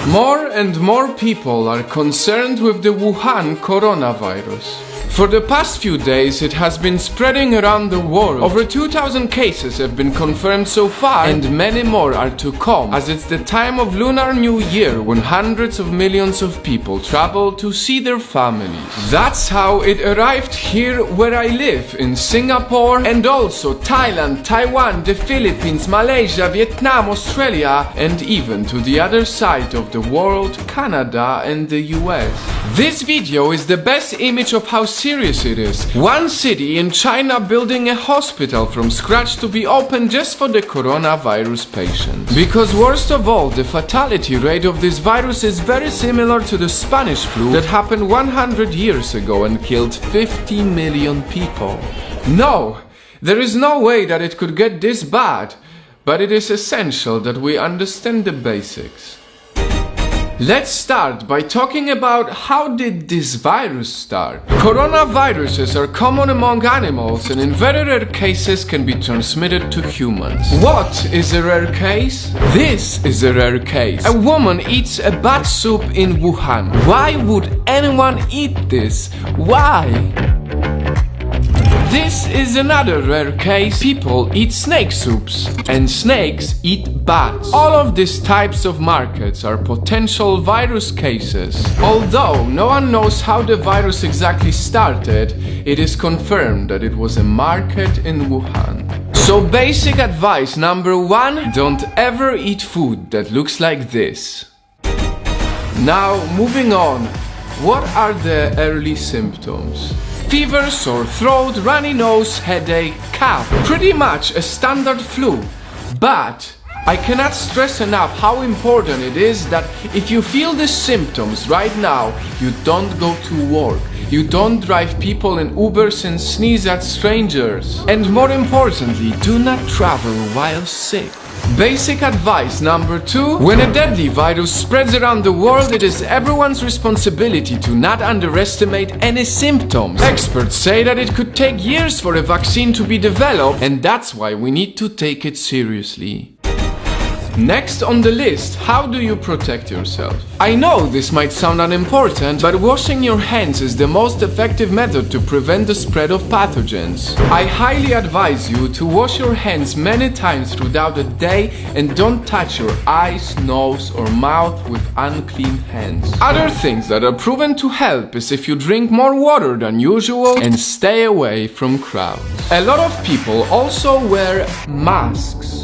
More and more people are concerned with the Wuhan coronavirus. For the past few days, it has been spreading around the world. Over 2,000 cases have been confirmed so far, and many more are to come, as it's the time of Lunar New Year when hundreds of millions of people travel to see their families. That's how it arrived here where I live, in Singapore, and also Thailand, Taiwan, the Philippines, Malaysia, Vietnam, Australia, and even to the other side of the world, Canada and the US. This video is the best image of how serious it is. One city in China building a hospital from scratch to be open just for the coronavirus patients. Because worst of all, the fatality rate of this virus is very similar to the Spanish flu that happened 100 years ago and killed 50 million people. No, there is no way that it could get this bad, but it is essential that we understand the basics. Let's start by talking about how did this virus start. Coronaviruses are common among animals and in very rare cases can be transmitted to humans. What is a rare case? This is a rare case. A woman eats a bat soup in Wuhan. Why would anyone eat this? Why? This is another rare case. People eat snake soups and snakes eat bats. All of these types of markets are potential virus cases. Although no one knows how the virus exactly started, it is confirmed that it was a market in Wuhan. So basic advice number 1, don't ever eat food that looks like this. Now moving on, what are the early symptoms? Fever, sore throat, runny nose, headache, cough. Pretty much a standard flu. But I cannot stress enough how important it is that if you feel the symptoms right now, you don't go to work. You don't drive people in Ubers and sneeze at strangers. And more importantly, do not travel while sick. Basic advice number 2. When a deadly virus spreads around the world, it is everyone's responsibility to not underestimate any symptoms. Experts say that it could take years for a vaccine to be developed, and that's why we need to take it seriously. Next on the list, how do you protect yourself? I know this might sound unimportant, but washing your hands is the most effective method to prevent the spread of pathogens. I highly advise you to wash your hands many times throughout the day and don't touch your eyes, nose or mouth with unclean hands. Other things that are proven to help is if you drink more water than usual and stay away from crowds. A lot of people also wear masks.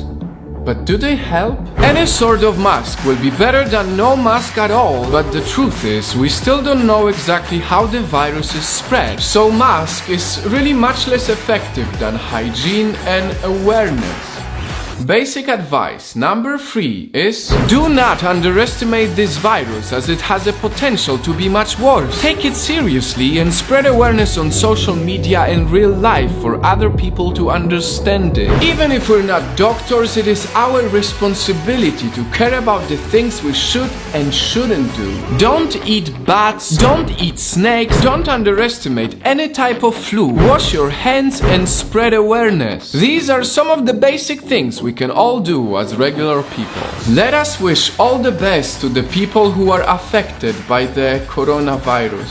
But do they help? Any sort of mask will be better than no mask at all, but the truth is, we still don't know exactly how the virus is spread. So mask is really much less effective than hygiene and awareness. Basic advice number 3 is do not underestimate this virus as it has a potential to be much worse. Take it seriously and spread awareness on social media and real life for other people to understand it. Even if we're not doctors, it is our responsibility to care about the things we should and shouldn't do. Don't eat bats, don't eat snakes, don't underestimate any type of flu. Wash your hands and spread awareness. These are some of the basic things we can all do as regular people. Let us wish all the best to the people who are affected by the coronavirus.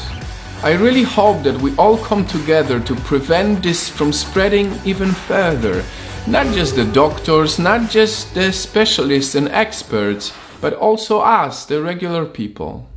I really hope that we all come together to prevent this from spreading even further. Not just the doctors, not just the specialists and experts, but also us, the regular people.